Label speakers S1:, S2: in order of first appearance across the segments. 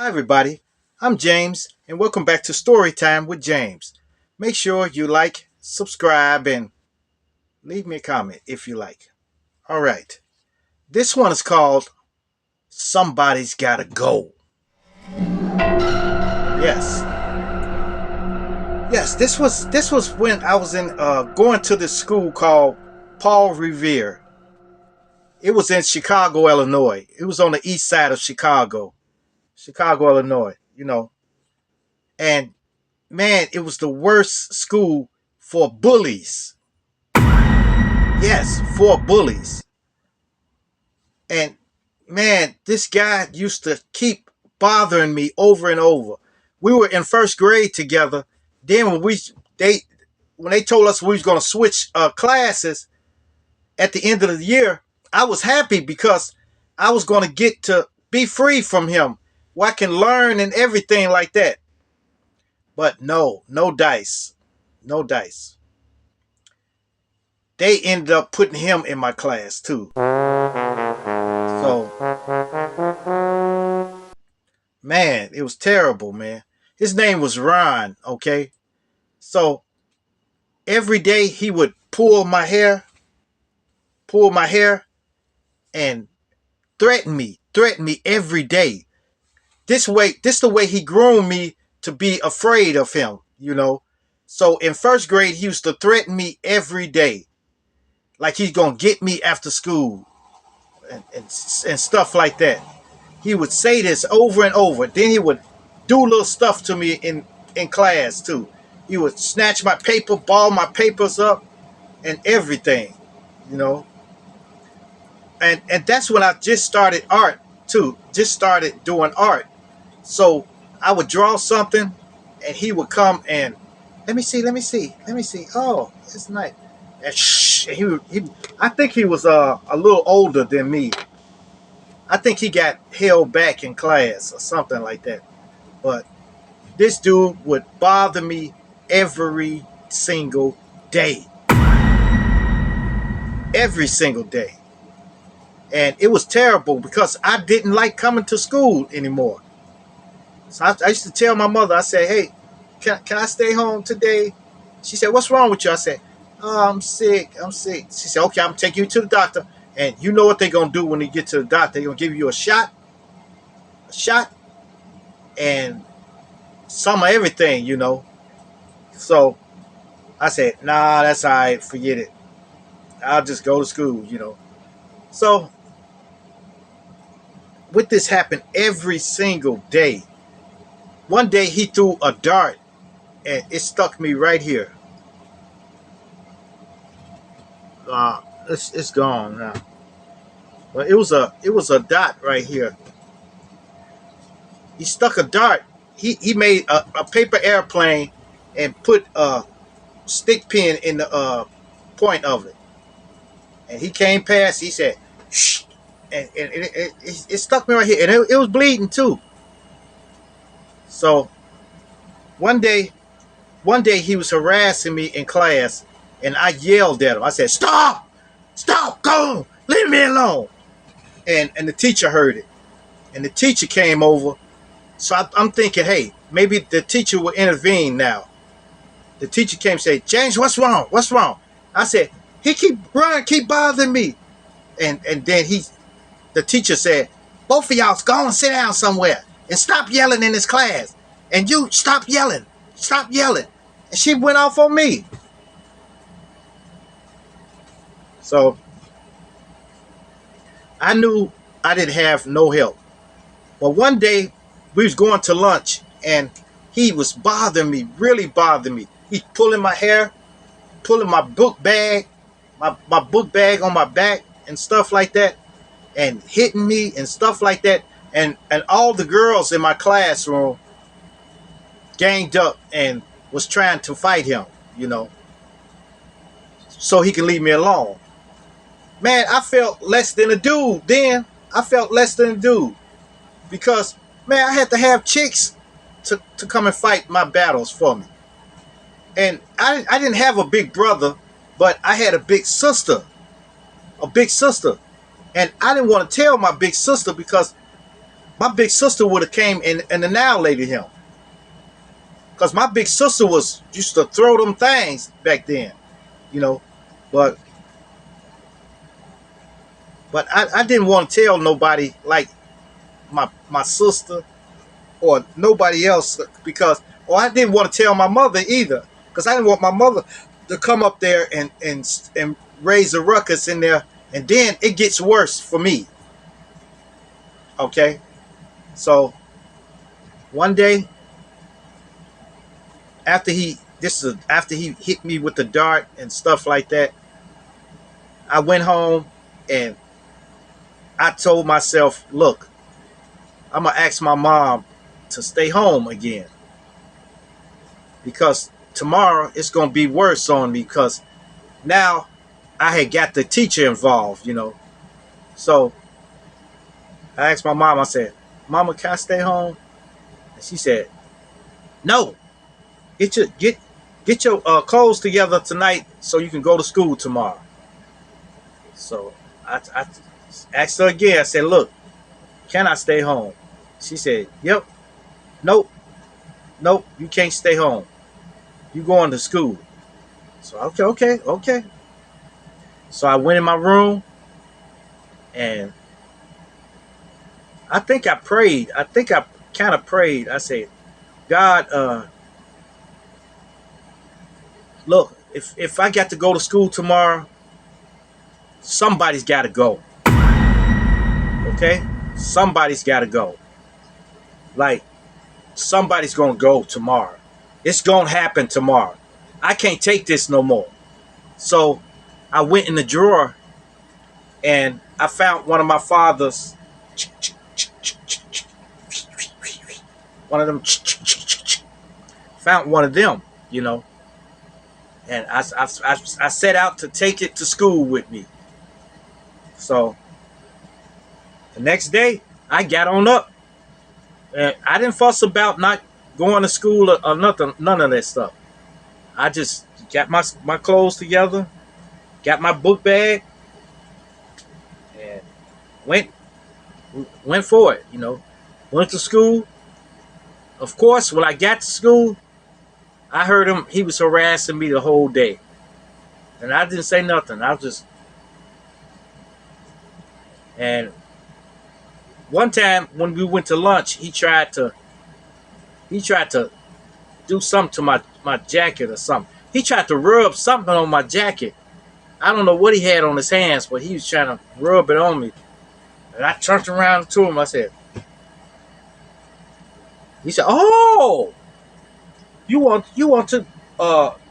S1: Hi, everybody. I'm James, and welcome back to Storytime with James. Make sure you like, subscribe, and leave me a comment if you like. All right. This one is called Somebody's Gotta Go. Yes. Yes, this was when I was in going to this school called Paul Revere. It was in Chicago, Illinois. It was on the east side of Chicago, Illinois, And man, it was the worst school for bullies. Yes, for bullies. And man, this guy used to keep bothering me over and over. We were in first grade together. Then when they told us we was gonna switch classes at the end of the year, I was happy because I was gonna get to be free from him, where I can learn and everything like that. But no, no dice, no dice. They ended up putting him in my class too. So man, it was terrible, man. His name was Ron, okay? So every day he would pull my hair, and threaten me every day. This the way he groomed me to be afraid of him. So in first grade, he used to threaten me every day, like he's gonna get me after school and stuff like that. He would say this over and over. Then he would do little stuff to me in class too. He would snatch my paper, ball my papers up, and everything, you know. And that's when I just started art too. Just started doing art. So I would draw something, and he would come and let me see. Oh, it's nice. And shh. And I think he was a little older than me. I think he got held back in class or something like that. But this dude would bother me every single day. Every single day. And it was terrible because I didn't like coming to school anymore. So I used to tell my mother, I said, hey, can I stay home today? She said, what's wrong with you? I said, oh, I'm sick. I'm sick. She said, okay, I'm going to take you to the doctor. And you know what they're going to do when you get to the doctor. They're going to give you a shot, and some of everything. So I said, nah, that's all right. Forget it. I'll just go to school. So with this happened every single day. One day he threw a dart and it stuck me right here. It's gone now. But it was a dot right here. He stuck a dart. He made a paper airplane and put a stick pin in the point of it. And he came past. He said, "Shh," and it stuck me right here, and it was bleeding too. So one day, one day he was harassing me in class, and I yelled at him. I said, "Stop! Stop! Go! Leave me alone!" And the teacher heard it, and the teacher came over. So I'm thinking, hey, maybe the teacher will intervene now. The teacher came and said, James, what's wrong? What's wrong? I said, he keep running, keep bothering me. And then the teacher said, both of y'all go and sit down somewhere and stop yelling in this class. And you stop yelling. Stop yelling. And she went off on me. So I knew I didn't have no help. But one day we was going to lunch, and he was bothering me, really bothering me. He's pulling my hair, pulling my book bag, my book bag on my back and stuff like that, and hitting me and stuff like that. And all the girls in my classroom ganged up and was trying to fight him, so he can leave me alone. Man, I felt less than a dude then. I felt less than a dude because, man, I had to have chicks to come and fight my battles for me. And I didn't have a big brother, but I had a big sister. A big sister. And I didn't want to tell my big sister because my big sister would have came and annihilated him. Because my big sister was used to throw them things back then, you know. But I didn't want to tell nobody like my sister or nobody else because or I didn't want to tell my mother either because I didn't want my mother to come up there and raise a ruckus in there and then it gets worse for me. Okay, so one day after he hit me with the dart and stuff like that, I went home and I told myself, look, I'm gonna ask my mom to stay home again because tomorrow it's gonna be worse on me because now I had got the teacher involved, you know. So I asked my mom, I said, Mama, can I stay home? And she said, no, get your clothes together tonight so you can go to school tomorrow. So I asked her again. I said, look, can I stay home? She said, yep. Nope. Nope. You can't stay home. You going to school. So okay. So I went in my room and I think I prayed. I think I kind of prayed. I said, God, look, if I got to go to school tomorrow, somebody's got to go. Okay? Somebody's got to go. Like, somebody's going to go tomorrow. It's going to happen tomorrow. I can't take this no more. So I went in the drawer and I found one of my father's, one of them, found one of them, you know. And I set out to take it to school with me. So the next day, I got on up. And I didn't fuss about not going to school or nothing, none of that stuff. I just got my clothes together, got my book bag, and went for it, you know. Went to school. Of course, when I got to school, I heard him, he was harassing me the whole day. And I didn't say nothing. I was just, and one time when we went to lunch, he tried to do something to my jacket or something. He tried to rub something on my jacket. I don't know what he had on his hands, but he was trying to rub it on me. And I turned around to him. I said, he said, oh, you want to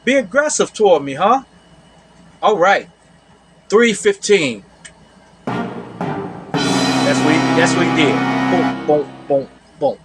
S1: be aggressive toward me, huh? All right. 315. That's what he did. Boom, boom, boom, boom.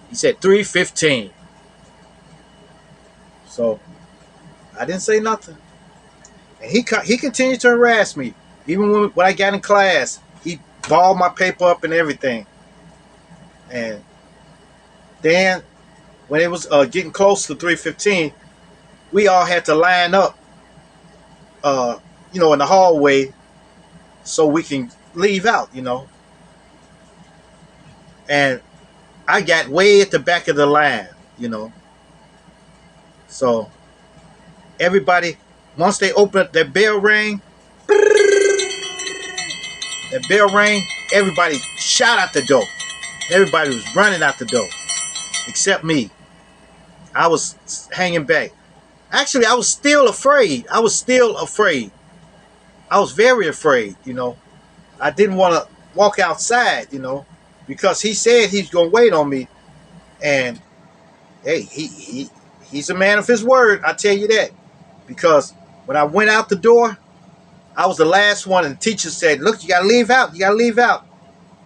S1: He said 315. So I didn't say nothing. And he continued to harass me. Even when I got in class, he balled my paper up and everything. And then when it was getting close to 315, we all had to line up, in the hallway so we can leave out, you know. And I got way at the back of the line, you know. So everybody, once they opened that bell rang, everybody shot out the door. Everybody was running out the door, except me. I was hanging back. Actually, I was still afraid. I was very afraid, you know. I didn't want to walk outside, you know, because he said he's going to wait on me. And, hey, he's a man of his word, I tell you that. Because when I went out the door, I was the last one, and the teacher said, look, you got to leave out. You got to leave out.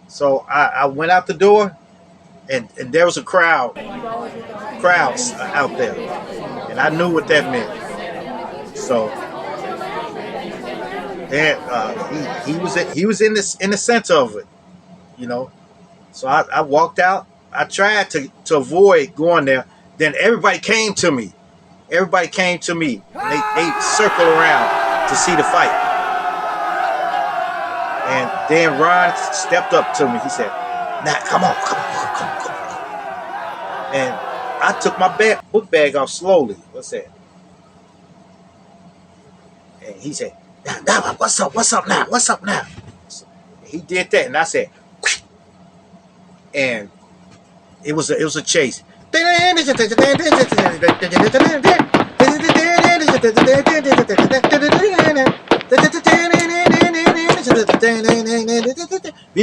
S1: So I went out the door, and there was a crowds out there. And I knew what that meant. So then he was in the center of it, you know. So I walked out. I tried to avoid going there. Then everybody came to me. And they circled around to see the fight. And then Ron stepped up to me. He said, Now, come on, come on, come on, come on. And I took my book bag off slowly. What's that? And he said, nah, what's up? What's up now? What's up now? So he did that, and I said, and it was a chase. He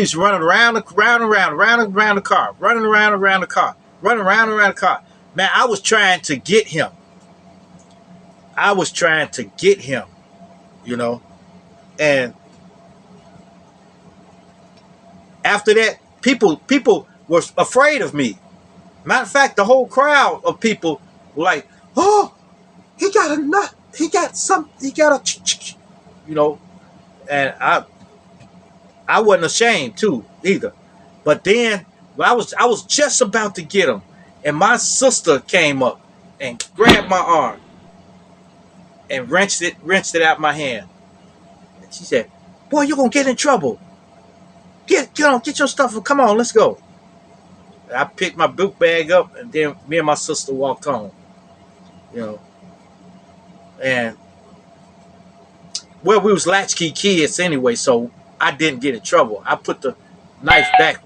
S1: was running around the car, running around the car, running around the car. Man, I was trying to get him. I was trying to get him, you know. And after that, people were afraid of me. Matter of fact, the whole crowd of people were like, "Oh, he got a nut. He got some. He got a, you know." And I wasn't ashamed too either. But then I was just about to get him, and my sister came up and grabbed my arm and wrenched it out of my hand. And she said, "Boy, you're gonna get in trouble. Get your stuff. Come on, let's go." I picked my book bag up, and then me and my sister walked home. You know, and well, we was latchkey kids anyway, so I didn't get in trouble. I put the knife back.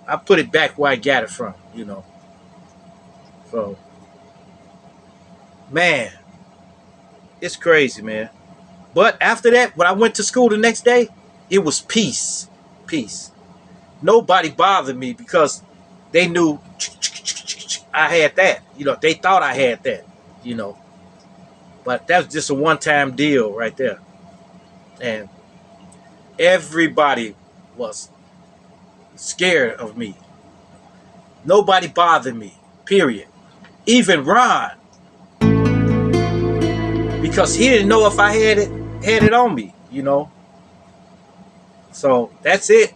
S1: I put it back where I got it from. You know, so man, it's crazy, man. But after that, when I went to school the next day, it was peace, peace. Nobody bothered me because they knew I had that. You know, they thought I had that. You know, but that was just a one-time deal right there, and everybody was scared of me. Nobody bothered me. Period. Even Ron, because he didn't know if I had it on me. You know, so that's it.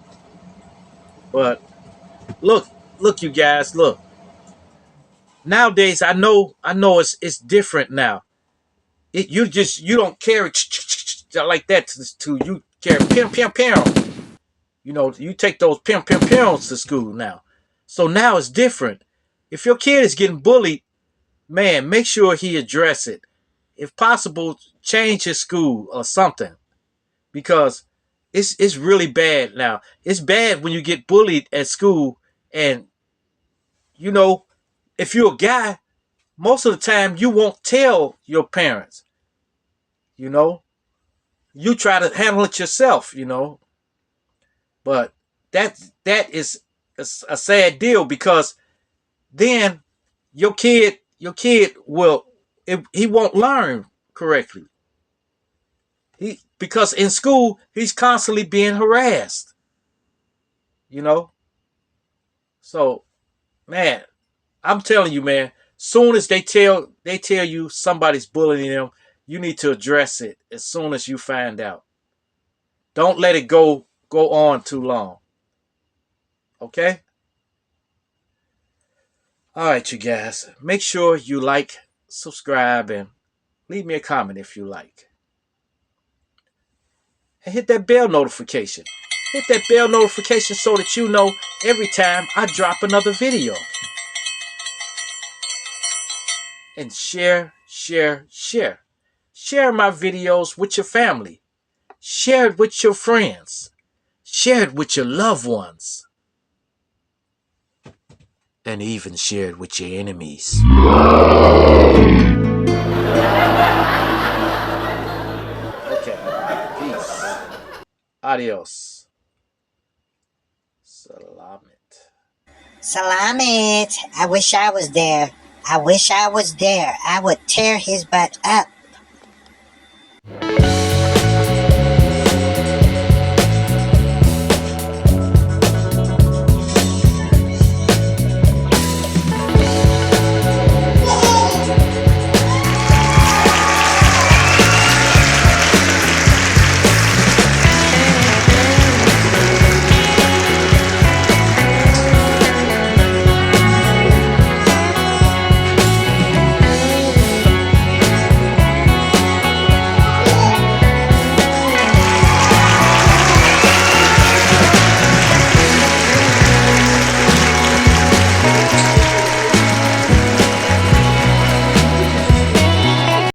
S1: But look, look, you guys, look. Nowadays, I know it's different now. You don't carry like that to you carry pim. You know, you take those pims to school now. So now it's different. If your kid is getting bullied, man, make sure he address it. If possible, change his school or something, because it's really bad now. It's bad when you get bullied at school, and you know, if you're a guy, most of the time you won't tell your parents. You know, you try to handle it yourself. You know, but that is a sad deal, because then your kid will he won't learn correctly. Because in school he's constantly being harassed. You know, so man, I'm telling you, man. Soon as they tell you somebody's bullying them, you need to address it as soon as you find out. Don't let it go on too long. Okay? All right, you guys. Make sure you like, subscribe, and leave me a comment if you like. And hit that bell notification. Hit that bell notification so that you know every time I drop another video. And share, share, share. Share my videos with your family. Share it with your friends. Share it with your loved ones. And even share it with your enemies. Okay. Peace. Adios. Salamat.
S2: Salamat. I wish I was there. I wish I was there. I would tear his butt up.